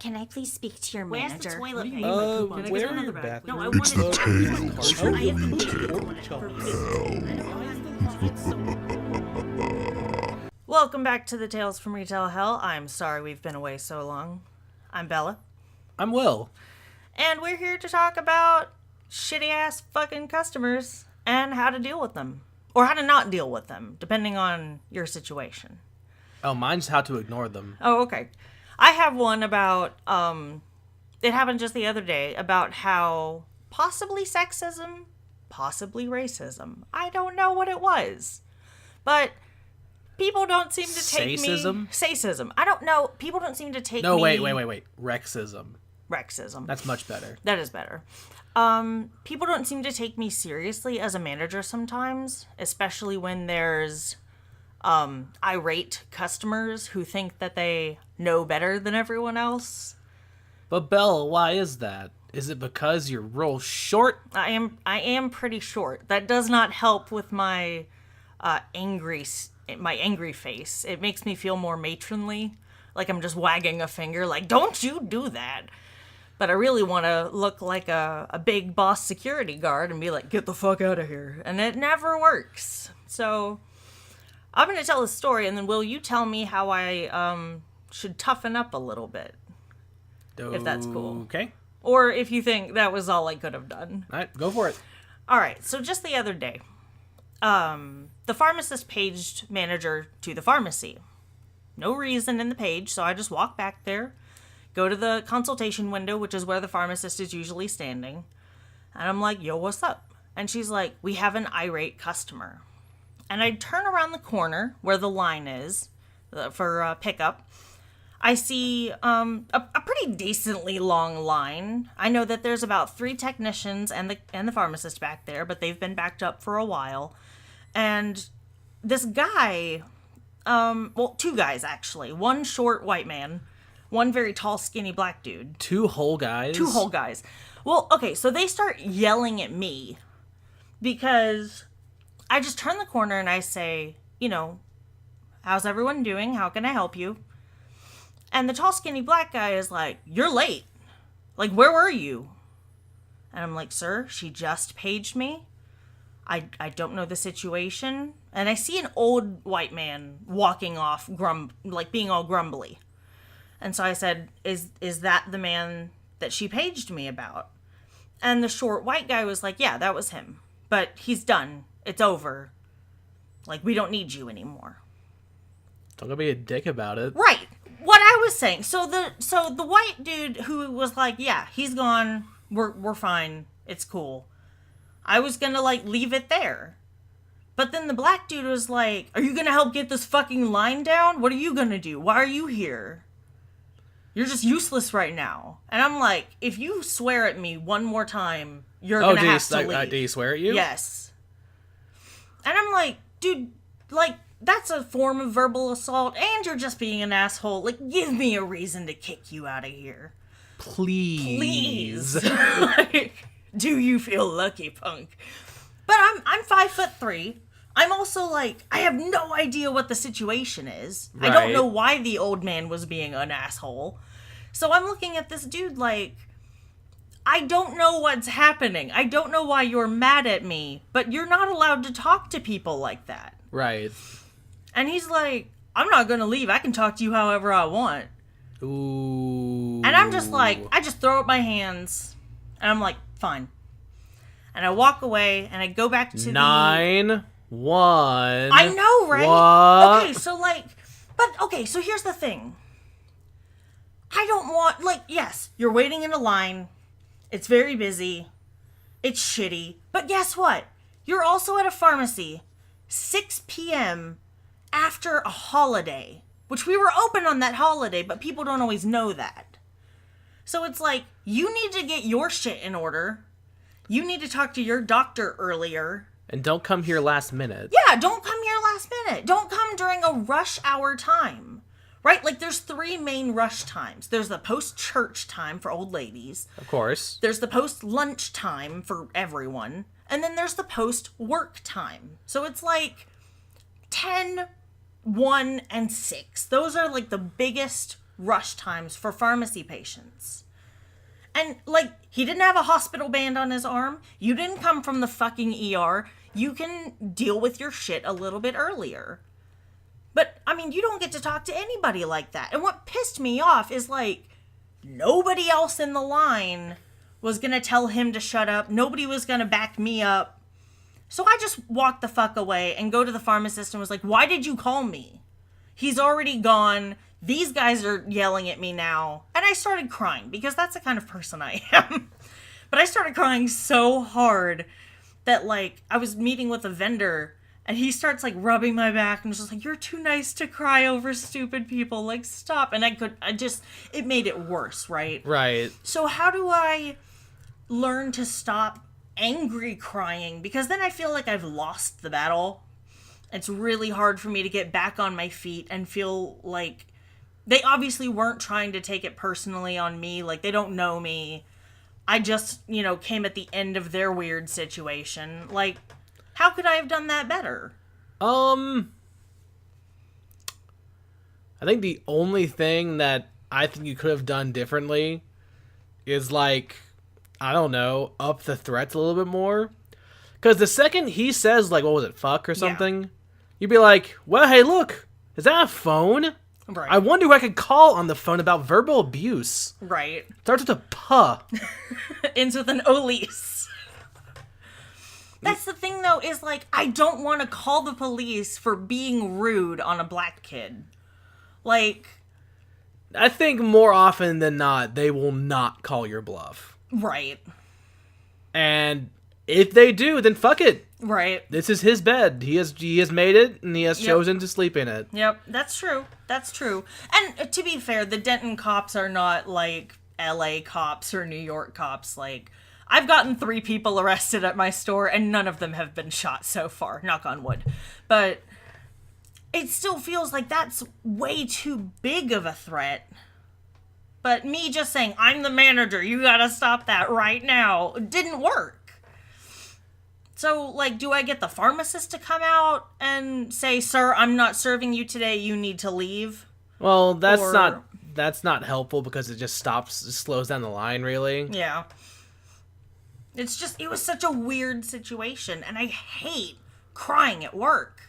Can I please speak to your Where's manager? the toilet paper? Can I where get are another your bag? bathrooms? No, I It's want the it. tales I from have the retail Welcome back to the Tales from Retail Hell. I'm sorry we've been away so long. I'm Bella. I'm Will. And we're here to talk about shitty ass fucking customers and how to deal with them. Or how to not deal with them, depending on your situation. Oh, mine's how to ignore them. Oh, okay. I have one about, it happened just the other day, about how possibly sexism, possibly racism. I don't know what it was. But people don't seem to take Sacism? me... Sacism. I don't know. People don't seem to take No, me... wait. Rexism. Rexism. That's much better. That is better. People don't seem to take me seriously as a manager sometimes, especially when there's irate customers who think that they know better than everyone else. But Belle, why is that? Is it because you're real short? I am pretty short. That does not help with my angry face. It makes me feel more matronly, like I'm just wagging a finger, like, don't you do that. But I really want to look like a big boss security guard and be like, get the fuck out of here. And it never works. So I'm going to tell a story, and then will you tell me how I should toughen up a little bit, if that's cool. Okay. Or if you think that was all I could have done. All right, go for it. All right, so just the other day, the pharmacist paged manager to the pharmacy. No reason in the page, so I just walk back there, go to the consultation window, which is where the pharmacist is usually standing, and I'm like, yo, what's up? And she's like, we have an irate customer. And I turn around the corner where the line is for pickup. I see a pretty decently long line. I know that there's about 3 technicians and the pharmacist back there, but they've been backed up for a while. And this guy, 2 guys actually. One short white man, one very tall, skinny black dude. 2 whole guys? 2 whole guys. Well, okay, so they start yelling at me because I just turn the corner and I say, how's everyone doing? How can I help you? And the tall, skinny black guy is like, you're late. Like, where were you? And I'm like, sir, she just paged me. I don't know the situation. And I see an old white man walking off, being all grumbly. And so I said, is that the man that she paged me about? And the short white guy was like, yeah, that was him. But he's done. It's over. Like, we don't need you anymore. Don't go be a dick about it. Right. What I was saying. So the white dude who was like, yeah, he's gone. We're fine. It's cool. I was gonna leave it there. But then the black dude was like, are you gonna help get this fucking line down? What are you gonna do? Why are you here? You're just useless right now. And I'm like, if you swear at me one more time, you're gonna have to leave. Do you swear at you? Yes. And I'm like, dude, that's a form of verbal assault, and you're just being an asshole. Give me a reason to kick you out of here. Please. Do you feel lucky, punk? But I'm 5'3". I'm also I have no idea what the situation is. Right. I don't know why the old man was being an asshole. So I'm looking at this dude I don't know what's happening. I don't know why you're mad at me, but you're not allowed to talk to people like that. Right. And he's like, I'm not going to leave. I can talk to you however I want. Ooh. And I'm just I just throw up my hands. And I'm like, fine. And I walk away and I go back to 9-1. I know, right? What? Okay, so here's the thing. I don't want, yes, you're waiting in a line. It's very busy. It's shitty. But guess what? You're also at a pharmacy 6 p.m. after a holiday, which we were open on that holiday, but people don't always know that. So it's you need to get your shit in order. You need to talk to your doctor earlier. And don't come here last minute. Yeah, don't come here last minute. Don't come during a rush hour time. Right? There's 3 main rush times. There's the post-church time for old ladies. Of course. There's the post-lunch time for everyone. And then there's the post-work time. So it's 10, 1, and 6. Those are the biggest rush times for pharmacy patients. And, like, he didn't have a hospital band on his arm. You didn't come from the fucking ER. You can deal with your shit a little bit earlier. But, I mean, you don't get to talk to anybody like that. And what pissed me off is, like, nobody else in the line was gonna tell him to shut up. Nobody was gonna back me up. So I just walked the fuck away and go to the pharmacist and was like, why did you call me? He's already gone. These guys are yelling at me now. And I started crying because that's the kind of person I am. But I started crying so hard that, like, I was meeting with a vendor and he starts, like, rubbing my back and was just like, you're too nice to cry over stupid people. Like, stop. And it made it worse, right? Right. So how do I learn to stop angry crying? Because then I feel like I've lost the battle. It's really hard for me to get back on my feet and feel like they obviously weren't trying to take it personally on me. Like, they don't know me. I just, came at the end of their weird situation. Like, how could I have done that better? I think the only thing that I think you could have done differently is, like, I don't know, up the threats a little bit more. Because the second he says, like, what was it, fuck or something, you'd be like, well, hey, look, is that a phone? Right. I wonder who I could call on the phone about verbal abuse. Right. Starts with a puh. Ends with an Elise. That's the thing, though, is, like, I don't want to call the police for being rude on a black kid. Like, I think more often than not, they will not call your bluff. right. And if they do, then fuck it. Right. This is his bed. He has made it, and he has chosen to sleep in it. Yep, that's true. That's true. And to be fair, the Denton cops are not like LA cops or New York cops. Like, I've gotten 3 people arrested at my store, and none of them have been shot so far. Knock on wood. But it still feels like that's way too big of a threat. But me just saying, I'm the manager, you gotta stop that right now, didn't work. So, like, do I get the pharmacist to come out and say, sir, I'm not serving you today, you need to leave? Well, that's not helpful because it just slows down the line, really. Yeah. It's just, it was such a weird situation, and I hate crying at work.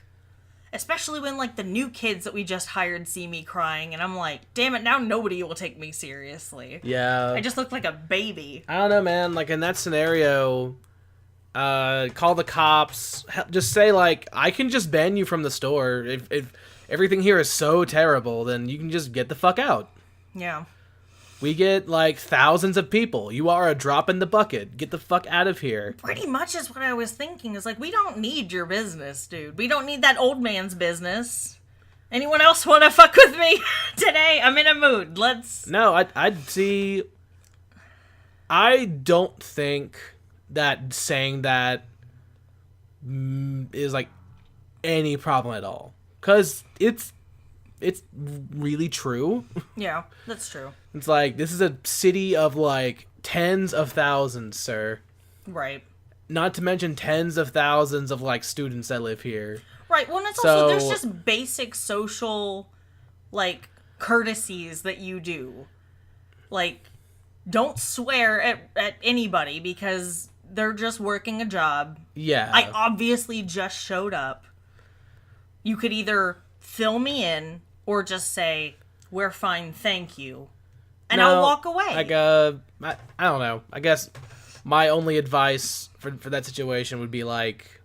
Especially when, like, the new kids that we just hired see me crying, and I'm like, damn it, now nobody will take me seriously. Yeah. I just look like a baby. I don't know, man. Like, in that scenario, call the cops. Just say, like, I can just ban you from the store. If everything here is so terrible, then you can just get the fuck out. Yeah. We get, like, thousands of people. You are a drop in the bucket. Get the fuck out of here. Pretty much is what I was thinking. Is like, we don't need your business, dude. We don't need that old man's business. Anyone else want to fuck with me today? I'm in a mood. Let's... No, I'd see... I don't think that saying that is, like, any problem at all. Because it's really true. Yeah, that's true. It's like, this is a city of, like, tens of thousands, sir. Right. Not to mention tens of thousands of, like, students that live here. Right, well, and it's also, there's just basic social, like, courtesies that you do. Like, don't swear at anybody because they're just working a job. Yeah. I obviously just showed up. You could either fill me in or just say, we're fine, thank you. And I'll walk away. Like, I don't know. I guess my only advice for that situation would be, like,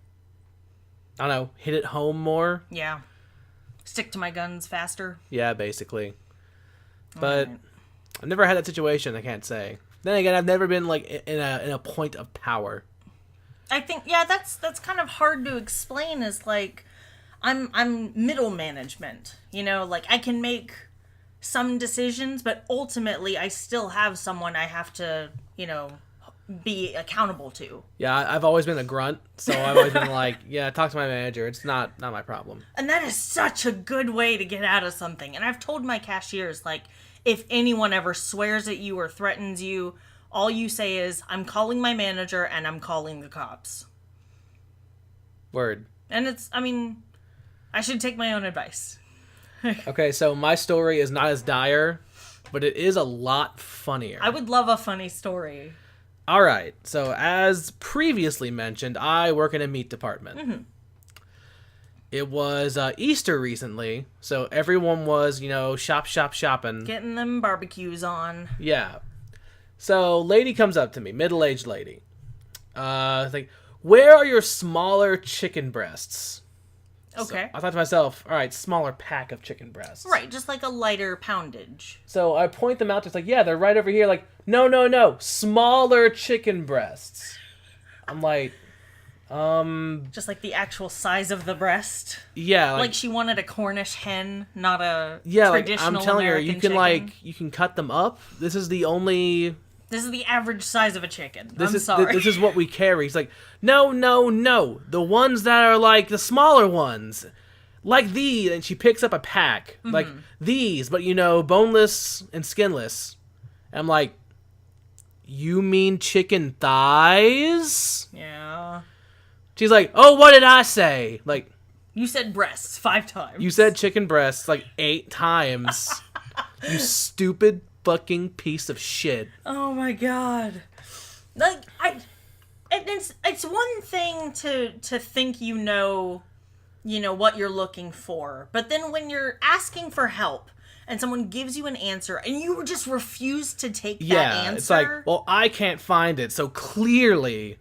I don't know, hit it home more. Yeah. Stick to my guns faster. Yeah, basically. But Right. I've never had that situation, I can't say. Then again, I've never been, like, in a point of power. I think, yeah, that's kind of hard to explain, is like, I'm middle management, you know, like, I can make some decisions, but ultimately I still have someone I have to, you know, be accountable to. Yeah, I've always been a grunt, so I've always been like, yeah, talk to my manager. It's not my problem. And that is such a good way to get out of something. And I've told my cashiers, like, if anyone ever swears at you or threatens you, all you say is, I'm calling my manager and I'm calling the cops. Word. And it's, I mean, I should take my own advice. Okay, so my story is not as dire, but it is a lot funnier. I would love a funny story. All right. So as previously mentioned, I work in a meat department. Mm-hmm. It was Easter recently, so everyone was, shopping. Getting them barbecues on. Yeah. So lady comes up to me, middle-aged lady. Like, where are your smaller chicken breasts? Okay. So I thought to myself, all right, smaller pack of chicken breasts. Right, just like a lighter poundage. So I point them out, just like, yeah, they're right over here. Like, no, smaller chicken breasts. I'm like, Just like the actual size of the breast. yeah, Like she wanted a Cornish hen, not a yeah, like traditional I'm telling American her, you can chicken. you can cut them up. This is the only. This is the average size of a chicken. This I'm is sorry. this is what we carry. He's like, no, the ones that are like the smaller ones, like these. And she picks up a pack, like these, but boneless and skinless. And I'm like, you mean chicken thighs? Yeah. She's like, oh, what did I say? Like, You said breasts 5 times. you said chicken breasts like 8 times. You stupid fucking piece of shit. Oh my god. Like it's one thing to think you know what you're looking for, but then when you're asking for help and someone gives you an answer and you just refuse to take that answer. It's like, well, I can't find it, so clearly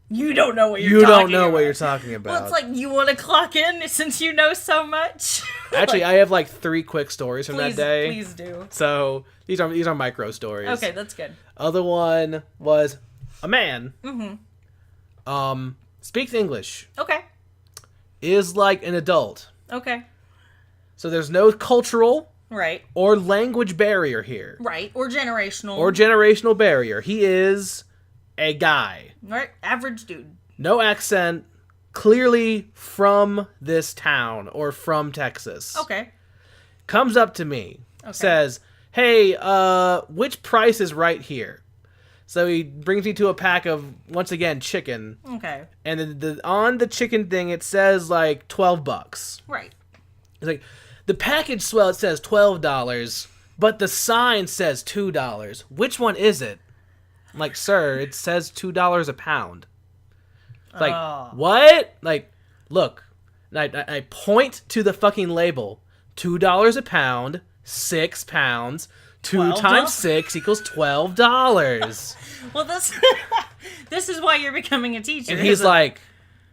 you don't know what you don't know what you're talking about. Well, it's like, you want to clock in since you know so much? Actually, I have like 3 quick stories from that day. Please do. So these are micro stories. Okay, that's good. Other one was a man. Speaks English. Okay. Is like an adult. Okay. So there's no cultural Right. or language barrier here. Right. Or generational. Or generational barrier. He is a guy. Right. Average dude. No accent. Clearly from this town or from Texas. Okay. Comes up to me. Okay. Says, hey, which price is right here? So he brings me to a pack of, once again, chicken. Okay. And on the chicken thing, it says like $12. Right. It's like, the package swell, it says $12, but the sign says $2. Which one is it? I'm like, sir, it says $2 a pound. It's like, Oh. what? Like, look. And I point to the fucking label. $2 a pound, 6 pounds, 2 $12? times 6 equals $12. Well, this is why you're becoming a teacher. And he's like,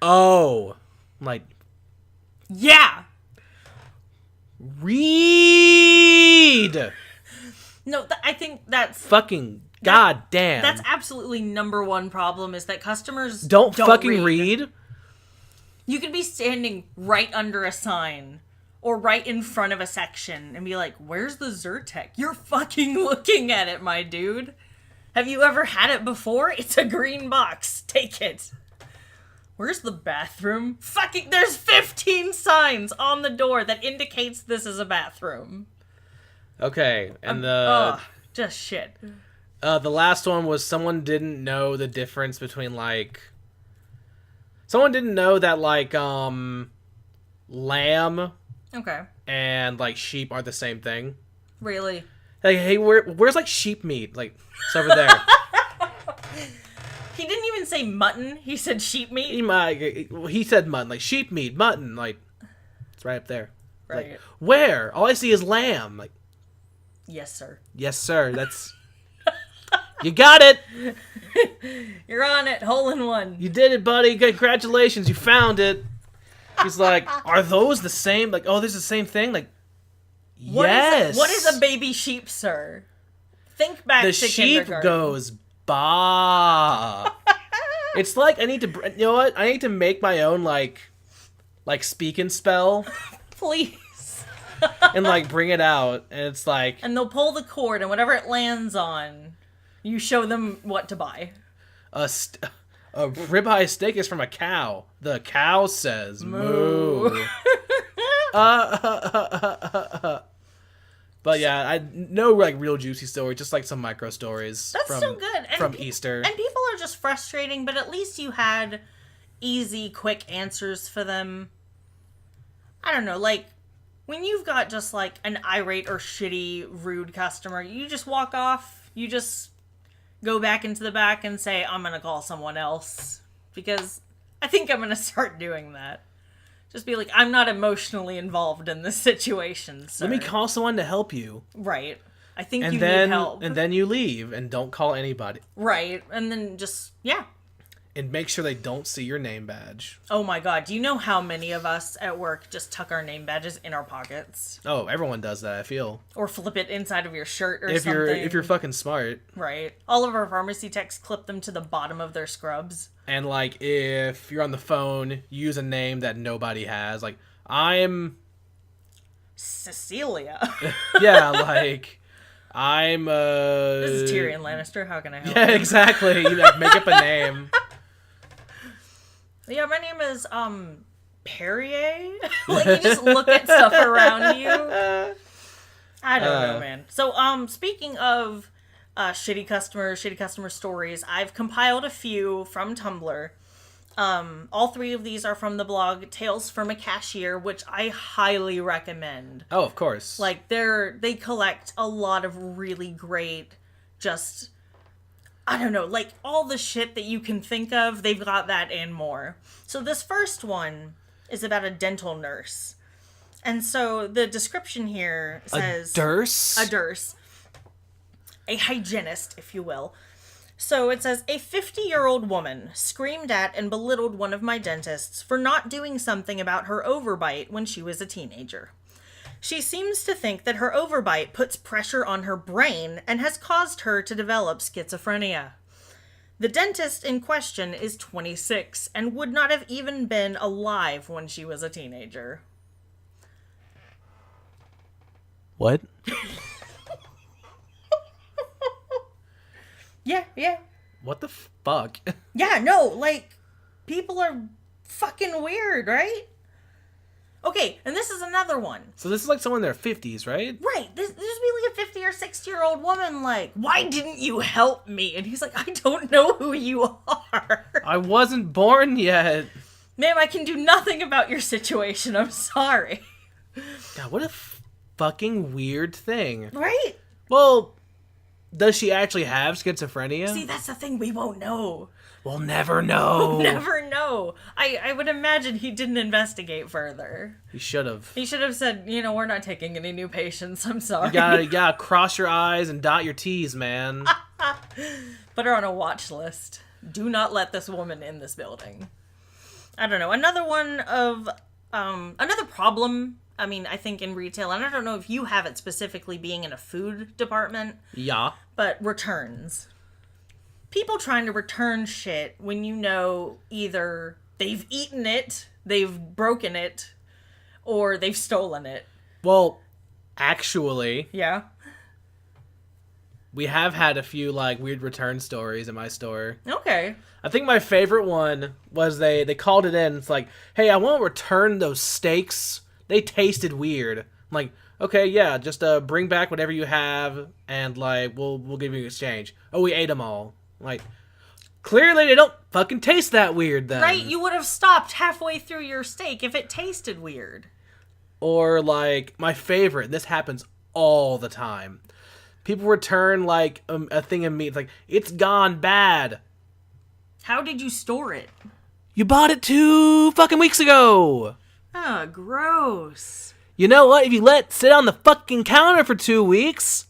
oh. I'm like, yeah. read. No, I think that's Fucking goddamn. that's absolutely number one problem is that customers Don't fucking read. You could be standing right under a sign or right in front of a section and be like, where's the Zyrtec? You're fucking looking at it, my dude. Have you ever had it before? It's a green box. Take it. Where's the bathroom? Fucking, there's 15 signs on the door that indicates this is a bathroom. Okay, and Just shit. the last one was someone didn't know the difference between like someone didn't know that like lamb Okay. and like sheep are the same thing. Really? Like, hey, where's like sheep meat? Like, it's over there. He didn't even say mutton. He said sheep meat. He said mutton, like sheep meat, mutton, like it's right up there. Right. Like, where? All I see is lamb. Like, Yes, sir. yes, sir. That's you got it. You're on it. Hole in one. You did it, buddy. Congratulations, you found it. He's like, are those the same? Like, oh, this is the same thing. Like, yes. What is a baby sheep, sir? Think back The to sheep kindergarten. goes ba. It's like I need to. You know what? I need to make my own like speak and spell Please. and like bring it out, and it's like And they'll pull the cord, and whatever it lands on, you show them what to buy. a ribeye steak is from a cow. The cow says moo. But yeah, I no like real juicy story, just like some micro stories. That's from, so good. And from Easter. And people are just frustrating, but at least you had easy, quick answers for them. I don't know, like, when you've got just like an irate or shitty, rude customer, you just walk off. You just go back into the back and say, I'm going to call someone else. Because I think I'm going to start doing that. Just be like, I'm not emotionally involved in this situation, sir. Let me call someone to help you. Right. I think And you then, need help. and then you leave and don't call anybody. Right. And then just, yeah. And make sure they don't see your name badge. Oh my god, do you know how many of us at work just tuck our name badges in our pockets? Oh, everyone does that, I feel. Or flip it inside of your shirt or If something. you're fucking smart. Right. All of our pharmacy techs clip them to the bottom of their scrubs. And like if you're on the phone, use a name that nobody has. Like I'm Cecilia. yeah, like I'm This is Tyrion Lannister, how can I help Yeah, you? exactly. You like make up a name. Yeah, my name is, Perrier? Like, you just look at stuff around you. I don't know, man. So, speaking of, shitty customer stories, I've compiled a few from Tumblr. All 3 of these are from the blog Tales from a Cashier, which I highly recommend. Oh, of course. Like, they collect a lot of really great, just, I don't know, like, all the shit that you can think of, they've got that and more. So this first one is about a dental nurse. And so the description here says... A nurse? A nurse. A hygienist, if you will. So it says, a 50-year-old woman screamed at and belittled one of my dentists for not doing something about her overbite when she was a teenager. She seems to think that her overbite puts pressure on her brain and has caused her to develop schizophrenia. The dentist in question is 26 and would not have even been alive when she was a teenager. What? Yeah. What the fuck? Yeah, no, like, people are fucking weird, right? Okay, and this is another one. So this is like someone in their 50s, right? Right, this would be like a 50 or 60-year-old woman, like, why didn't you help me? And he's like, I don't know who you are. I wasn't born yet. Ma'am, I can do nothing about your situation, I'm sorry. God, what a fucking weird thing. Right? Well, does she actually have schizophrenia? See, that's the thing, we won't know. We'll never know. Never know. I would imagine he didn't investigate further. He should have. He should have said, we're not taking any new patients, I'm sorry. You gotta cross your I's and dot your T's, man. Put her on a watch list. Do not let this woman in this building. I don't know. Another one of, another problem, I think in retail, and I don't know if you have it specifically being in a food department. Yeah. But returns. People trying to return shit when you know either they've eaten it, they've broken it, or they've stolen it. Well, actually, Yeah? we have had a few, like, weird return stories in my store. Okay. I think my favorite one was they called it in. It's like, hey, I want to return those steaks. They tasted weird. I'm like, okay, yeah, just bring back whatever you have, and, like, we'll give you an exchange. Oh, we ate them all. Like, clearly they don't fucking taste that weird then. Right? You would have stopped halfway through your steak if it tasted weird. Or, like, my favorite, this happens all the time. People return, like, a thing of meat. It's like, it's gone bad. How did you store it? You bought it 2 fucking weeks ago. Oh, gross. You know what? If you let it sit on the fucking counter for 2 weeks,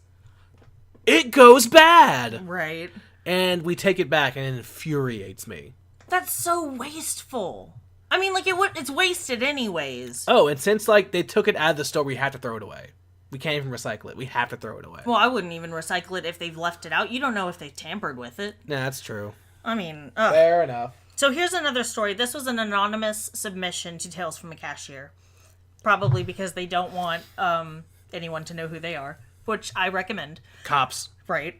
it goes bad. Right. And we take it back, and it infuriates me. That's so wasteful. It's wasted anyways. Oh, and since, like, they took it out of the store, we have to throw it away. We can't even recycle it. We have to throw it away. Well, I wouldn't even recycle it if they've left it out. You don't know if they've tampered with it. Yeah, that's true. Ugh. Fair enough. So here's another story. This was an anonymous submission to Tales from a Cashier. Probably because they don't want anyone to know who they are, which I recommend. Cops. Right.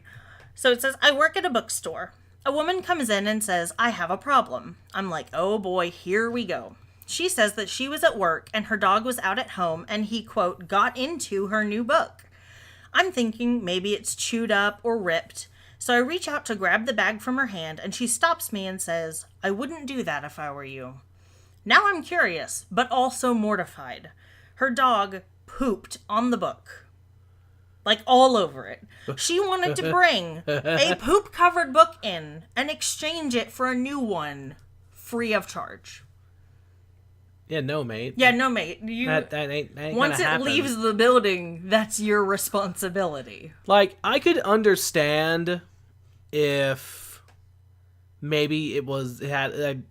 So it says, I work at a bookstore. A woman comes in and says, I have a problem. I'm like, oh boy, here we go. She says that she was at work and her dog was out at home and he, quote, got into her new book. I'm thinking maybe it's chewed up or ripped. So I reach out to grab the bag from her hand and she stops me and says, I wouldn't do that if I were you. Now I'm curious, but also mortified. Her dog pooped on the book. Like, all over it. She wanted to bring a poop-covered book in and exchange it for a new one, free of charge. Yeah, no, mate. Yeah, no, mate. That ain't Once gonna it happen. leaves the building, that's your responsibility. Like, I could understand if maybe it had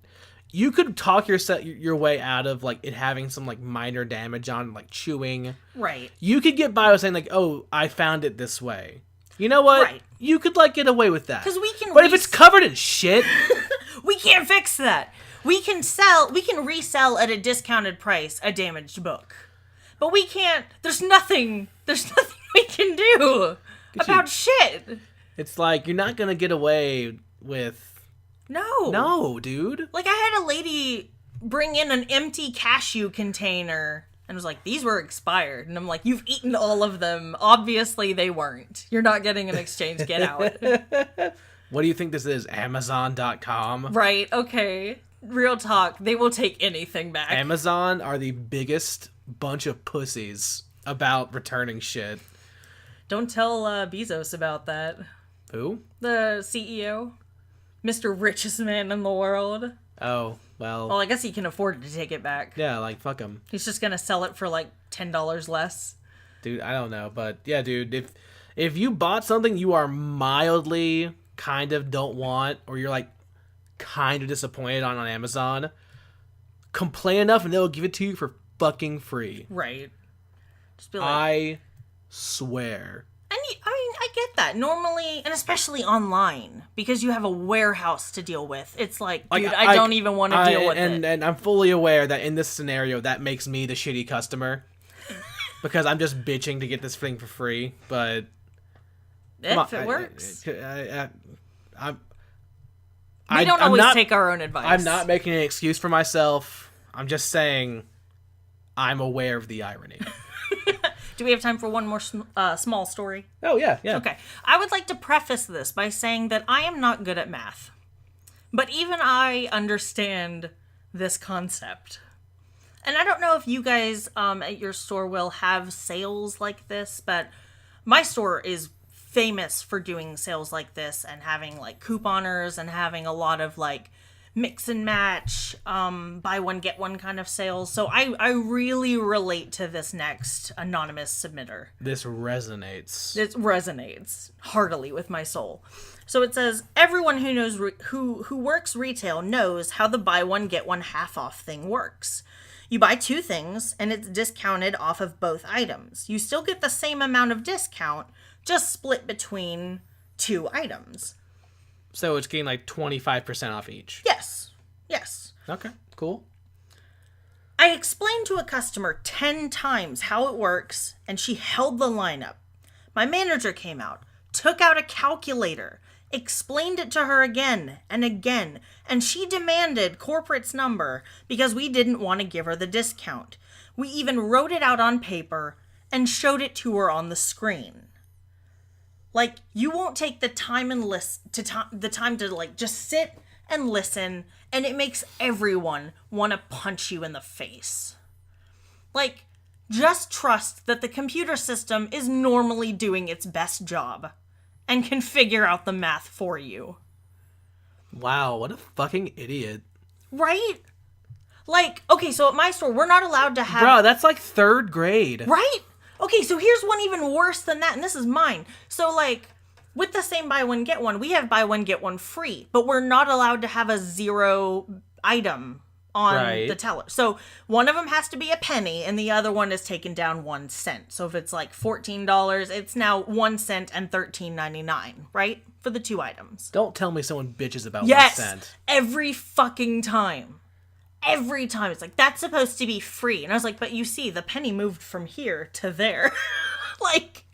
you could talk your way out of like it having some like minor damage on like chewing. Right. You could get by with saying like, "Oh, I found it this way." You know what? Right. You could like get away with that. 'Cause we can But if it's covered in shit, We can't fix that. We can resell at a discounted price a damaged book. But we can't, there's nothing we can do about shit. it's like you're not gonna get away with. No, dude. Like, I had a lady bring in an empty cashew container and was like, these were expired. And I'm like, you've eaten all of them. Obviously they weren't. You're not getting an exchange. Get out. What do you think this is? Amazon.com? Right, okay. Real talk. They will take anything back. Amazon are the biggest bunch of pussies about returning shit. Don't tell Bezos about that. Who? The CEO. Mr. Richest man in the world. Oh, well. Well, I guess he can afford to take it back. Yeah, like, fuck him. He's just gonna sell it for like $10 less. Dude, I don't know. But, yeah, dude, if you bought something you are mildly kind of don't want, or you're, like, kind of disappointed on Amazon, complain enough and they'll give it to you for fucking free. Right. Just be like... I swear. And I get that. Normally, and especially online, because you have a warehouse to deal with. It's like, dude, I don't even want to deal with it. And I'm fully aware that in this scenario, that makes me the shitty customer. Because I'm just bitching to get this thing for free, but... If it works. We don't always take our own advice. I'm not making an excuse for myself. I'm just saying I'm aware of the irony. Do we have time for one more small story? Oh, yeah. Okay. I would like to preface this by saying that I am not good at math. But even I understand this concept. And I don't know if you guys at your store will have sales like this, but my store is famous for doing sales like this and having like couponers and having a lot of like mix and match, buy one, get one kind of sales. So I really relate to this next anonymous submitter. This resonates. It resonates heartily with my soul. So it says, everyone who knows who works retail knows how the buy one, get one half off thing works. You buy two things and it's discounted off of both items. You still get the same amount of discount, just split between two items. So it's getting like 25% off each. Yes. Okay, cool. I explained to a customer 10 times how it works, and she held the line up. My manager came out, took out a calculator, explained it to her again and again, and she demanded corporate's number because we didn't want to give her the discount. We even wrote it out on paper and showed it to her on the screen. Like, you won't take the time and the time to like just sit and listen, and it makes everyone want to punch you in the face. Like, just trust that the computer system is normally doing its best job and can figure out the math for you. Wow, what a fucking idiot. Right? Like, okay, so at my store, we're not allowed to have... Bro, that's like 3rd grade. Right? Okay, so here's one even worse than that, and this is mine. So, like, with the same buy one, get one, we have buy one, get one free, but we're not allowed to have a 0 item on the teller. So one of them has to be a penny, and the other one is taken down 1 cent. So if it's like $14, it's now 1 cent and $13.99, right? For the two items. Don't tell me someone bitches about 1 cent. Yes, every fucking time. Every time. It's like, that's supposed to be free. And I was like, but you see, the penny moved from here to there. Like,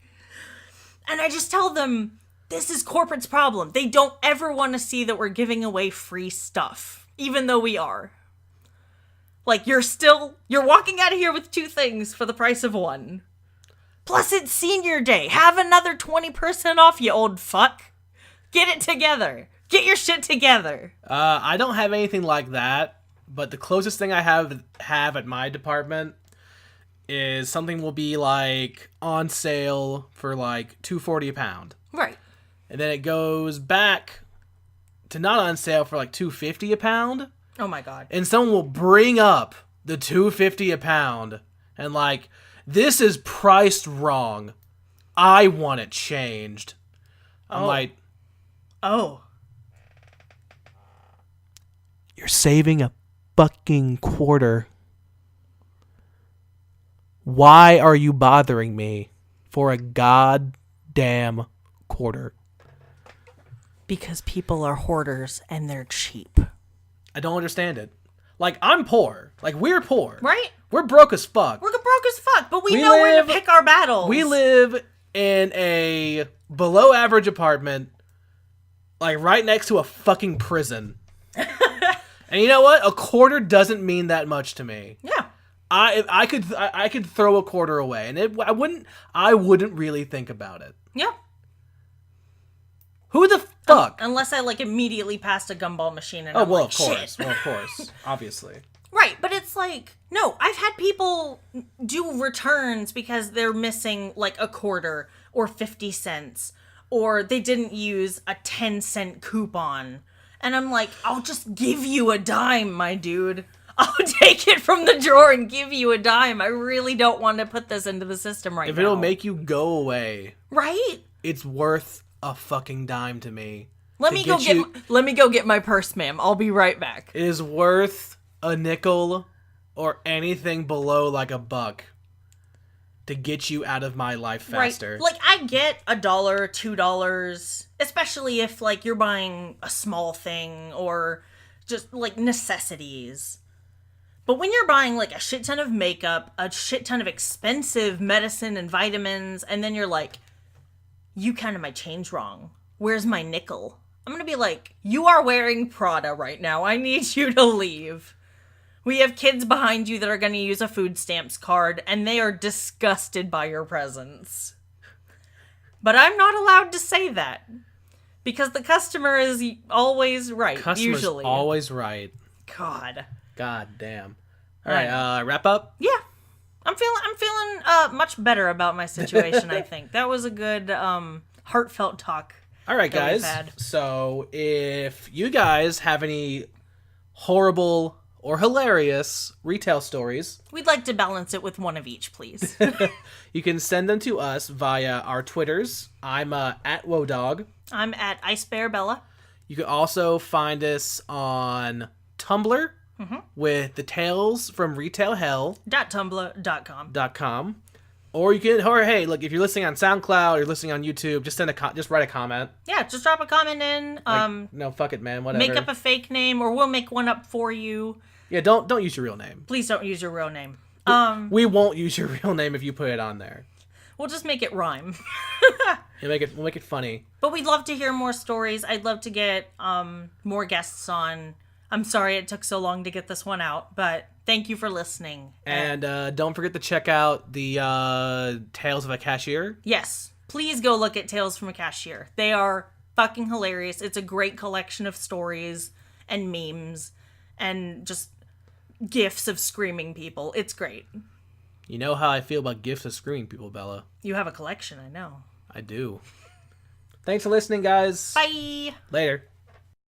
and I just tell them, this is corporate's problem. They don't ever want to see that we're giving away free stuff, even though we are. Like, you're walking out of here with 2 things for the price of 1. Plus, it's senior day. Have another 20% off, you old fuck. Get it together. Get your shit together. I don't have anything like that, but the closest thing I have at my department is something will be like on sale for like $2.40 a pound. Right. And then it goes back to not on sale for like $2.50 a pound. Oh my god. And someone will bring up the $2.50 a pound and like, this is priced wrong. I want it changed. I'm like, oh. You're saving a fucking quarter. Why are you bothering me for a goddamn quarter? Because people are hoarders and they're cheap. I don't understand it. Like, I'm poor. Like, we're poor. Right? We're broke as fuck. We're broke as fuck, but we know where to pick our battles. We live in a below average apartment, like right next to a fucking prison. And you know what? A quarter doesn't mean that much to me. Yeah. I could throw a quarter away, and I wouldn't really think about it. Yeah. Who the fuck? Unless I like immediately passed a gumball machine and Oh, I'm well, like, of course. shit. Well, of course. Obviously. Right, but it's like, no, I've had people do returns because they're missing like a quarter or 50 cents or they didn't use a 10-cent coupon. And I'm like, I'll just give you a dime, my dude. I'll take it from the drawer and give you a dime. I really don't want to put this into the system right now. If it'll make you go away, right? it's worth a fucking dime to me. Let me go get my purse, ma'am. I'll be right back. It is worth a nickel or anything below like a buck to get you out of my life faster. Right. Like, I get $1, $2, especially if, like, you're buying a small thing or just, like, necessities. But when you're buying, like, a shit ton of makeup, a shit ton of expensive medicine and vitamins, and then you're like, you counted my change wrong. Where's my nickel? I'm gonna be like, you are wearing Prada right now. I need you to leave. We have kids behind you that are going to use a food stamps card, and they are disgusted by your presence. But I'm not allowed to say that. Because the customer is always right, Customer's usually. always right. God. God damn. All right, wrap up? Yeah. I'm feeling much better about my situation, I think. That was a good, heartfelt talk. All right, that we've guys. had. So if you guys have any horrible or hilarious retail stories, We'd like to balance it with one of each, please. you can send them to us via our Twitters. I'm at WoDog. I'm at Ice Bear Bella. You can also find us on Tumblr with the Tales from Retail Hell .tumblr.com. Or you can, or hey, look, if you're listening on SoundCloud or you're listening on YouTube, just just write a comment. Yeah, just drop a comment in. No, fuck it, man. Whatever. Make up a fake name, or we'll make one up for you. Yeah, don't use your real name. Please don't use your real name. We won't use your real name if you put it on there. We'll just make it rhyme. We'll make it funny. But we'd love to hear more stories. I'd love to get more guests on. I'm sorry it took so long to get this one out, but thank you for listening. And don't forget to check out the Tales of a Cashier. Yes, please go look at Tales from a Cashier. They are fucking hilarious. It's a great collection of stories and memes and just gifs of screaming people. It's great. You know how I feel about gifts of screaming people, Bella. You have a collection, I know. I do. Thanks for listening, guys. Bye. Later.